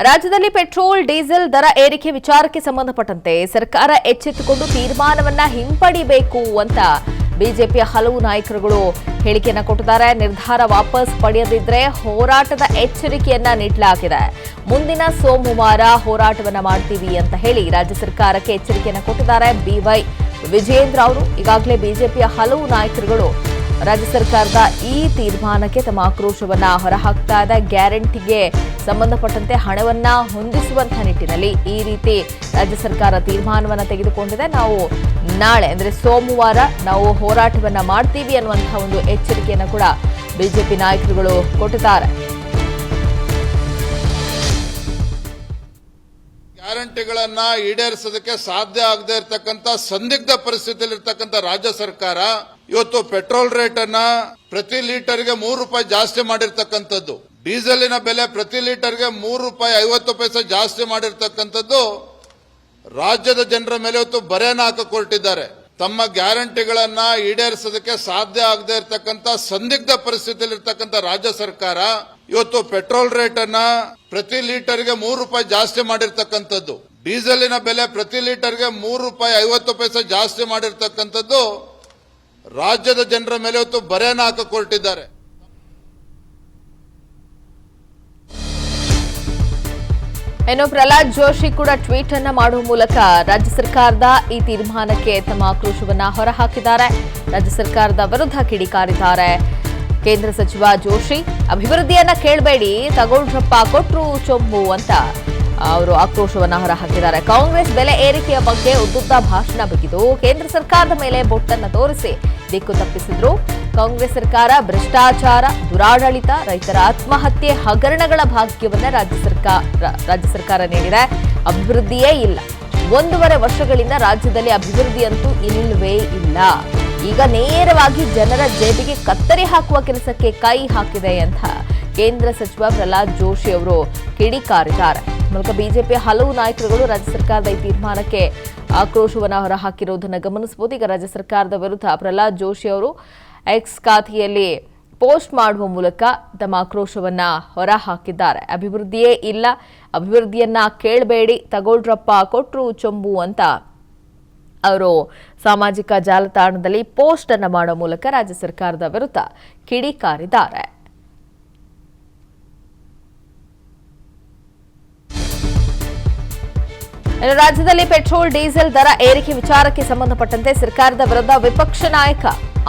ರಾಜ್ಯದಲ್ಲಿ petrol diesel ದರ ಏರಿಕೆ ವಿಚಾರಕ್ಕೆ ಸಂಬಂಧಪಟ್ಟಂತೆ ಸರ್ಕಾರ ಎಚ್ಚೆತ್ತುಕೊಂಡು ತೀರ್ಮಾನವನ್ನ ಹಿಂಪಡಿಬೇಕು ಅಂತ ಬಿಜೆಪಿಯ ಹಲವು ನಾಯಕರುಗಳು ಹೇಳಿಕೆಯನ್ನ ಕೊಟ್ಟಿದ್ದಾರೆ. ನಿರ್ಧಾರ ವಾಪಸ್ ಪಡೆಯದಿದ್ರೆ ಹೋರಾಟದ ಎಚ್ಚರಿಕೆಯನ್ನ ನೀಡಲಾಗಿದೆ. ಮುಂದಿನ ಸೋಮವಾರ ಹೋರಾಟವನ್ನ ಮಾಡ್ತೀವಿ ಅಂತ ಹೇಳಿ ರಾಜ್ಯ ಸರ್ಕಾರಕ್ಕೆ ಎಚ್ಚರಿಕೆಯನ್ನ ಕೊಟ್ಟಿದ್ದಾರೆ. ಬಿವೈ ವಿಜಯೇಂದ್ರ ಅವರು ಈಗಾಗಲೇ ಬಿಜೆಪಿಯ ಹಲವು ನಾಯಕರುಗಳು ರಾಜ್ಯ ಸರ್ಕಾರದ ಈ ತೀರ್ಮಾನಕ್ಕೆ ತಮ್ಮ ಆಕ್ರೋಶವನ್ನ ಹೊರಹಾಕ್ತಾ ಇದೆ. ಗ್ಯಾರಂಟಿಗೆ ಸಂಬಂಧಪಟ್ಟಂತೆ ಹಣವನ್ನ ಹೊಂದಿಸುವಂತಹ ನಿಟ್ಟಿನಲ್ಲಿ ಈ ರೀತಿ ರಾಜ್ಯ ಸರ್ಕಾರ ತೀರ್ಮಾನವನ್ನ ತೆಗೆದುಕೊಂಡಿದೆ. ನಾವು ನಾಳೆ ಅಂದ್ರೆ ಸೋಮವಾರ ನಾವು ಹೋರಾಟವನ್ನ ಮಾಡ್ತೀವಿ ಅನ್ನುವಂತಹ ಒಂದು ಎಚ್ಚರಿಕೆಯನ್ನು ಕೂಡ ಬಿಜೆಪಿ ನಾಯಕರುಗಳು ಕೊಟ್ಟಿದ್ದಾರೆ. ಗ್ಯಾರಂಟಿಗಳನ್ನ ಈಡೇರಿಸೋದಕ್ಕೆ ಸಾಧ್ಯ ಆಗದೆ ಇರತಕ್ಕಂತ ಸಂದಿಗ್ಧ ಪರಿಸ್ಥಿತಿಯಲ್ಲಿ ಇರತಕ್ಕಂತ ರಾಜ್ಯ ಸರ್ಕಾರ ಇವತ್ತು ಪೆಟ್ರೋಲ್ ರೇಟ್ ಅನ್ನ ಪ್ರತಿ ಲೀಟರ್ಗೆ ₹3 ಜಾಸ್ತಿ ಮಾಡಿರ್ತಕ್ಕಂಥದ್ದು, ಡೀಸೆಲಿನ ಬೆಲೆ ಪ್ರತಿ ಲೀಟರ್ಗೆ ₹3.50 ಜಾಸ್ತಿ ಮಾಡಿರ್ತಕ್ಕಂಥದ್ದು ರಾಜ್ಯದ ಜನರ ಮೇಲೆ ಇವತ್ತು ಬರೆಯನ್ನ ಹಾಕಿಕೊಟ್ಟಿದ್ದಾರೆ. ತಮ್ಮ ಗ್ಯಾರಂಟಿಗಳನ್ನ ಈಡೇರಿಸೋದಕ್ಕೆ ಸಾಧ್ಯ ಆಗದೆ ಇರತಕ್ಕಂತ ಸಂದಿಗ್ಧ ಪರಿಸ್ಥಿತಿಯಲ್ಲಿ ಇರತಕ್ಕಂತ ರಾಜ್ಯ ಸರ್ಕಾರ ಇವತ್ತು ಪೆಟ್ರೋಲ್ ರೇಟ್ ಅನ್ನ ಪ್ರತಿ ಲೀಟರ್ಗೆ ₹3 ಜಾಸ್ತಿ ಮಾಡಿರ್ತಕ್ಕಂಥದ್ದು, ಡೀಸೆಲಿನ ಬೆಲೆ ಪ್ರತಿ ಲೀಟರ್ಗೆ ₹3.50 ಜಾಸ್ತಿ ಮಾಡಿರ್ತಕ್ಕಂಥದ್ದು ರಾಜ್ಯದ ಜನರ ಮೇಲೆ ಇವತ್ತು ಬರೆಯನ್ನ ಹಾಕಿಕೊಟ್ಟಿದ್ದಾರೆ. ಇನ್ನು ಪ್ರಹ್ಲಾದ್ ಜೋಶಿ ಕೂಡ ಟ್ವೀಟ್ ಅನ್ನ ಮಾಡುವ ಮೂಲಕ ರಾಜ್ಯ ಸರ್ಕಾರದ ಈ ತೀರ್ಮಾನಕ್ಕೆ ತಮ್ಮ ಆಕ್ರೋಶವನ್ನ ಹೊರಹಾಕಿದ್ದಾರೆ. ರಾಜ್ಯ ಸರ್ಕಾರದ ವಿರುದ್ಧ ಕಿಡಿಕಾರಿದ್ದಾರೆ. ಕೇಂದ್ರ ಸಚಿವ ಜೋಶಿ ಅಭಿವೃದ್ಧಿಯನ್ನ ಕೇಳಬೇಡಿ, ತಗೊಳ್ರಪ್ಪ ಕೊಟ್ರು ಚೊಂಬು ಅಂತ ಅವರು ಆಕ್ರೋಶವನ್ನ ಹೊರಹಾಕಿದ್ದಾರೆ. ಕಾಂಗ್ರೆಸ್ ಬೆಲೆ ಏರಿಕೆಯ ಬಗ್ಗೆ ಉದ್ದುದ್ದ ಭಾಷಣ ಬಿಗಿದು ಕೇಂದ್ರ ಸರ್ಕಾರದ ಮೇಲೆ ಬೊಟ್ಟನ್ನು ತೋರಿಸಿ ದಿಕ್ಕು ತಪ್ಪಿಸಿದ್ರು. ಕಾಂಗ್ರೆಸ್ ಸರ್ಕಾರ ಭ್ರಷ್ಟಾಚಾರ, ದುರಾಡಳಿತ, ರೈತರ ಆತ್ಮಹತ್ಯೆ ಹಗರಣಗಳ ಭಾಗ್ಯವನ್ನ ರಾಜ್ಯ ಸರ್ಕಾರ ನೀಡಿದೆ. ಅಭಿವೃದ್ಧಿಯೇ ಇಲ್ಲ. 1.5 ವರ್ಷಗಳಿಂದ ರಾಜ್ಯದಲ್ಲಿ ಅಭಿವೃದ್ಧಿ ಅಂತೂ ಇಲ್ಲವೇ ಇಲ್ಲ. ಈಗ ನೇರವಾಗಿ ಜನರ ಜೇಬಿಗೆ ಕತ್ತರಿ ಹಾಕುವ ಕೆಲಸಕ್ಕೆ ಕೈ ಹಾಕಿದೆ ಅಂತ ಕೇಂದ್ರ ಸಚಿವ ಪ್ರಹ್ಲಾದ್ ಜೋಶಿ ಅವರು ಕಿಡಿಕಾರಿದ್ದಾರೆ. ಮೂಲಕ ಬಿಜೆಪಿಯ ಹಲವು ನಾಯಕರುಗಳು ರಾಜ್ಯ ಸರ್ಕಾರದ ಈ ತೀರ್ಮಾನಕ್ಕೆ ಆಕ್ರೋಶವನ್ನು ಹೊರಹಾಕಿರುವುದನ್ನು ಗಮನಿಸಬಹುದು. ಈಗ ರಾಜ್ಯ ಸರ್ಕಾರದ ವಿರುದ್ಧ ಪ್ರಹ್ಲಾದ್ ಜೋಶಿ ಅವರು ಎಕ್ಸ್ ಖಾತೆಯಲ್ಲಿ ಪೋಸ್ಟ್ ಮಾಡುವ ಮೂಲಕ ತಮ್ಮ ಆಕ್ರೋಶವನ್ನ ಹೊರಹಾಕಿದ್ದಾರೆ. ಅಭಿವೃದ್ಧಿಯೇ ಇಲ್ಲ, ಅಭಿವೃದ್ಧಿಯನ್ನ ಕೇಳಬೇಡಿ, ತಗೊಳ್ರಪ್ಪ ಕೊಟ್ರು ಚೊಂಬು ಅಂತ ಅವರು ಸಾಮಾಜಿಕ ಜಾಲತಾಣದಲ್ಲಿ ಪೋಸ್ಟ್ ಅನ್ನು ಮಾಡುವ ಮೂಲಕ ರಾಜ್ಯ ಸರ್ಕಾರದ ವಿರುದ್ಧ ಕಿಡಿಕಾರಿದ್ದಾರೆ. ರಾಜ್ಯದಲ್ಲಿ ಪೆಟ್ರೋಲ್ ಡೀಸೆಲ್ ದರ ಏರಿಕೆ ವಿಚಾರಕ್ಕೆ ಸಂಬಂಧಪಟ್ಟಂತೆ ಸರ್ಕಾರದ ವಿರುದ್ಧ ವಿಪಕ್ಷ ನಾಯಕ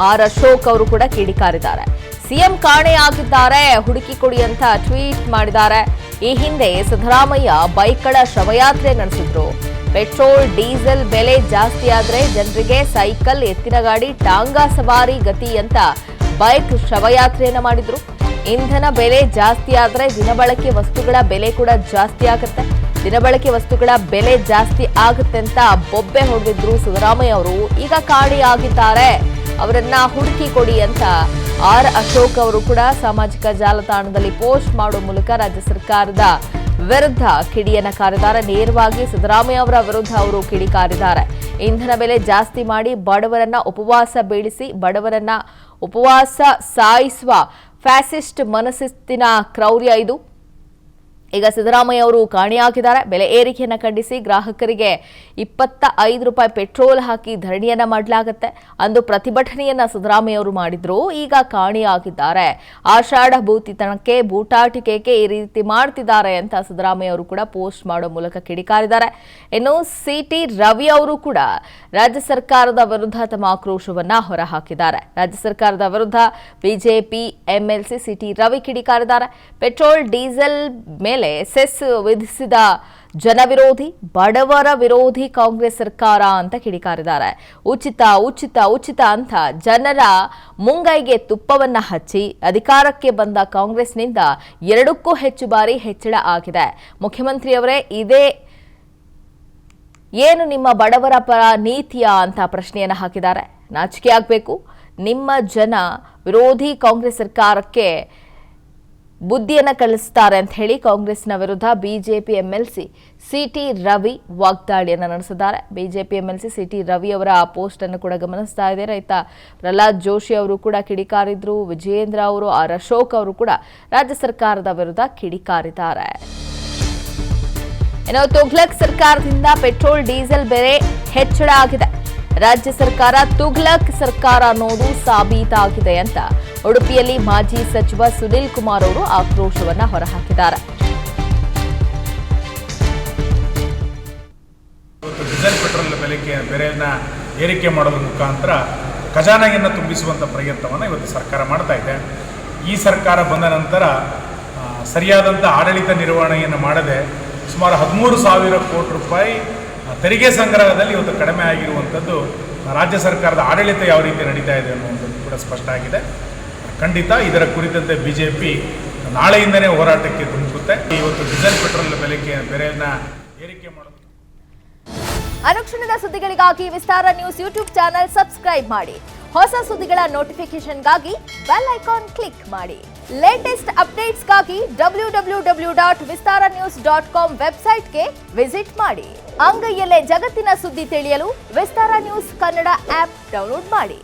ಆರ್ ಅಶೋಕ್ ಅವರು ಕೂಡ ಕಿಡಿಕಾರಿದ್ದಾರೆ. ಸಿಎಂ ಕಾಣೆಯಾಗಿದ್ದಾರೆ, ಹುಡುಕಿ ಕೊಡಿ ಅಂತ ಟ್ವೀಟ್ ಮಾಡಿದ್ದಾರೆ. ಈ ಹಿಂದೆ ಸಿದ್ದರಾಮಯ್ಯ ಬೈಕ್ಗಳ ಶವಯಾತ್ರೆ ನಡೆಸಿದ್ರು. ಪೆಟ್ರೋಲ್ ಡೀಸೆಲ್ ಬೆಲೆ ಜಾಸ್ತಿ ಆದ್ರೆ ಜನರಿಗೆ ಸೈಕಲ್, ಎತ್ತಿನ ಗಾಡಿ, ಟಾಂಗಾ ಸವಾರಿ ಗತಿ ಅಂತ ಬೈಕ್ ಶವಯಾತ್ರೆಯನ್ನ ಮಾಡಿದ್ರು. ಇಂಧನ ಬೆಲೆ ಜಾಸ್ತಿ ಆದ್ರೆ ದಿನಬಳಕೆ ವಸ್ತುಗಳ ಬೆಲೆ ಕೂಡ ಜಾಸ್ತಿ ಆಗುತ್ತೆ. ದಿನಬಳಕೆ ವಸ್ತುಗಳ ಬೆಲೆ ಜಾಸ್ತಿ ಆಗುತ್ತೆ ಅಂತ ಬೊಬ್ಬೆ ಹೊಡೆದಿದ್ರು ಸಿದ್ದರಾಮಯ್ಯ ಅವರು. ಈಗ ಕಾಣೆಯಾಗಿದ್ದಾರೆ, ಅವರನ್ನ ಹುಡುಕಿ ಕೊಡಿ ಅಂತ ಆರ್ ಅಶೋಕ್ ಅವರು ಕೂಡ ಸಾಮಾಜಿಕ ಜಾಲತಾಣದಲ್ಲಿ ಪೋಸ್ಟ್ ಮಾಡುವ ಮೂಲಕ ರಾಜ್ಯ ಸರ್ಕಾರದ ವಿರುದ್ಧ ಕಿಡಿಯನ್ನ ಕಾರಿದ್ದಾರೆ. ನೇರವಾಗಿ ಸಿದ್ದರಾಮಯ್ಯ ಅವರ ವಿರುದ್ಧ ಅವರು ಕಿಡಿಕಾರಿದ್ದಾರೆ. ಇಂಧನ ಬೆಲೆ ಜಾಸ್ತಿ ಮಾಡಿ ಬಡವರನ್ನ ಉಪವಾಸ ಬೀಳಿಸಿ, ಬಡವರನ್ನ ಉಪವಾಸ ಸಾಯಿಸುವ ಫ್ಯಾಸಿಸ್ಟ್ ಮನಸ್ಸಿನ ಕ್ರೌರ್ಯ ಇದು. ಈಗ ಸಿದ್ದರಾಮಯ್ಯ ಅವರು ಕಾಣೆಯಾಗಿದ್ದಾರೆ. ಬೆಲೆ ಏರಿಕೆಯನ್ನು ಖಂಡಿಸಿ ಗ್ರಾಹಕರಿಗೆ ₹25 ಪೆಟ್ರೋಲ್ ಹಾಕಿ ಧರಣಿಯನ್ನ ಮಾಡಲಾಗುತ್ತೆ. ಅಂದು ಪ್ರತಿಭಟನೆಯನ್ನ ಸಿದ್ದರಾಮಯ್ಯ ಅವರು ಮಾಡಿದ್ರು. ಈಗ ಕಾಣೆಯಾಗಿದ್ದಾರೆ. ಆಷಾಢ ಭೂತಿತನಕ್ಕೆ, ಬೂಟಾಟಿಕೆಗೆ ಈ ರೀತಿ ಮಾಡ್ತಿದ್ದಾರೆ ಅಂತ ಸಿದ್ದರಾಮಯ್ಯ ಅವರು ಕೂಡ ಪೋಸ್ಟ್ ಮಾಡೋ ಮೂಲಕ ಕಿಡಿಕಾರಿದ್ದಾರೆ. ಇನ್ನು ಸಿಟಿ ರವಿ ಅವರು ಕೂಡ ರಾಜ್ಯ ಸರ್ಕಾರದ ವಿರುದ್ಧ ತಮ್ಮ ಆಕ್ರೋಶವನ್ನ ಹೊರಹಾಕಿದ್ದಾರೆ. ರಾಜ್ಯ ಸರ್ಕಾರದ ವಿರುದ್ಧ ಬಿಜೆಪಿ ಎಂಎಲ್ಸಿ ಸಿಟಿ ರವಿ ಕಿಡಿಕಾರಿದ್ದಾರೆ. ಪೆಟ್ರೋಲ್ ಡೀಸೆಲ್ ಮೇಲೆ ಸೆಸ್ ವಿಧಿಸಿದ ಜನವಿರೋಧಿ, ಬಡವರ ವಿರೋಧಿ ಕಾಂಗ್ರೆಸ್ ಸರ್ಕಾರ ಅಂತ ಕಿಡಿಕಾರಿದ್ದಾರೆ. ಉಚಿತ ಉಚಿತ ಉಚಿತ ಅಂತ ಜನರ ಮುಂಗೈಗೆ ತುಪ್ಪವನ್ನ ಹಚ್ಚಿ ಅಧಿಕಾರಕ್ಕೆ ಬಂದ ಕಾಂಗ್ರೆಸ್ನಿಂದ 2ಕ್ಕೂ ಹೆಚ್ಚು ಬಾರಿ ಹೆಚ್ಚಳ ಆಗಿದೆ. ಮುಖ್ಯಮಂತ್ರಿಯವರೇ, ಇದೇ ಏನು ನಿಮ್ಮ ಬಡವರ ಪರ ನೀತಿಯ ಅಂತ ಪ್ರಶ್ನೆಯನ್ನ ಹಾಕಿದ್ದಾರೆ. ನಾಚಿಕೆ ಆಗಬೇಕು. ನಿಮ್ಮ ಜನ ವಿರೋಧಿ ಕಾಂಗ್ರೆಸ್ ಸರ್ಕಾರಕ್ಕೆ ಬುದ್ಧಿಯನ್ನ ಕಲಿಸ್ತಾರೆ ಅಂತ ಹೇಳಿ ಕಾಂಗ್ರೆಸ್ನ ವಿರುದ್ಧ ಬಿಜೆಪಿ ಎಂಎಲ್ಸಿ ಸಿಟಿ ರವಿ ವಾಗ್ದಾಳಿಯನ್ನ ನಡೆಸಿದ್ದಾರೆ. ಬಿಜೆಪಿ ಎಂಎಲ್ಸಿ ಸಿಟಿ ರವಿ ಅವರ ಪೋಸ್ಟ್ ಅನ್ನು ಕೂಡ ಗಮನಿಸ್ತಾ ಇದೆ. ರೈತ ಪ್ರಹ್ಲಾದ್ ಜೋಶಿ ಅವರು ಕೂಡ ಕಿಡಿಕಾರಿದ್ರು. ವಿಜಯೇಂದ್ರ ಅವರು, ಆರ್ ಅಶೋಕ್ ಅವರು ಕೂಡ ರಾಜ್ಯ ಸರ್ಕಾರದ ವಿರುದ್ಧ ಕಿಡಿಕಾರಿದ್ದಾರೆ. ಇನ್ನು ತುಘ್ಲಕ್ ಸರ್ಕಾರದಿಂದ ಪೆಟ್ರೋಲ್ ಡೀಸೆಲ್ ಬೆಲೆ ಹೆಚ್ಚಳ ಆಗಿದೆ. ರಾಜ್ಯ ಸರ್ಕಾರ ತುಘ್ಲಕ್ ಸರ್ಕಾರ ಅನ್ನೋದು ಸಾಬೀತಾಗಿದೆ ಅಂತ ಉಡುಪಿಯಲ್ಲಿ ಮಾಜಿ ಸಚಿವ ಸುನಿಲ್ ಕುಮಾರ್ ಅವರು ಆಕ್ರೋಶವನ್ನ ಹೊರಹಾಕಿದ್ದಾರೆ. ಡೀಸೆಲ್ ಪೆಟ್ರೋಲ್ ಬೆಲೆಯನ್ನು ಏರಿಕೆ ಮಾಡೋದ್ರ ಮುಖಾಂತರ ಖಜಾನೆಯನ್ನು ತುಂಬಿಸುವಂಥ ಪ್ರಯತ್ನವನ್ನು ಇವತ್ತು ಸರ್ಕಾರ ಮಾಡ್ತಾ ಇದೆ. ಈ ಸರ್ಕಾರ ಬಂದ ನಂತರ ಸರಿಯಾದಂಥ ಆಡಳಿತ ನಿರ್ವಹಣೆಯನ್ನು ಮಾಡದೆ ಸುಮಾರು 13,000 ಕೋಟಿ ರೂಪಾಯಿ ತೆರಿಗೆ ಸಂಗ್ರಹದಲ್ಲಿ ಇವತ್ತು ಕಡಿಮೆ ಆಗಿರುವಂಥದ್ದು ರಾಜ್ಯ ಸರ್ಕಾರದ ಆಡಳಿತ ಯಾವ ರೀತಿ ನಡೀತಾ ಇದೆ ಅನ್ನುವಂಥದ್ದು ಕೂಡ ಸ್ಪಷ್ಟ ಆಗಿದೆ. ಖಂಡಿತ ಇದರ ಕುರಿತಂತೆ BJP ನಾಳೆಯಿಂದನೇ ಹೋರಾಟಕ್ಕೆ ಧುಮುಕುತ್ತೆ. ಇವತ್ತು ಡೀಸೆಲ್ ಪೆಟ್ರೋಲ್ ಬೆಲೆಯನ್ನು ಏರಿಕೆ ಮಾಡೋದು. ಅನುಕ್ಷಣದ ಸುದ್ದಿಗಳಿಗಾಗಿ ವಿಸ್ತಾರ ನ್ಯೂಸ್ ಯೂಟ್ಯೂಬ್ ಚಾನೆಲ್ ಸಬ್ಸ್ಕ್ರೈಬ್ ಮಾಡಿ. ಹೊಸ ಸುದ್ದಿಗಳ ನೋಟಿಫಿಕೇಶನ್ಗಾಗಿ ಬೆಲ್ ಐಕಾನ್ ಕ್ಲಿಕ್ ಮಾಡಿ. ಲೇಟೆಸ್ಟ್ ಅಪ್ಡೇಟ್ಸ್ಗಾಗಿ www.vistaranews.com ವೆಬ್ಸೈಟ್ಗೆ ವಿಸಿಟ್ ಮಾಡಿ. ಅಂಗೈಯಲ್ಲೇ ಜಗತ್ತಿನ ಸುದ್ದಿ ತಿಳಿಯಲು ವಿಸ್ತಾರ ನ್ಯೂಸ್ ಕನ್ನಡ ಆಪ್ ಡೌನ್ಲೋಡ್ ಮಾಡಿ.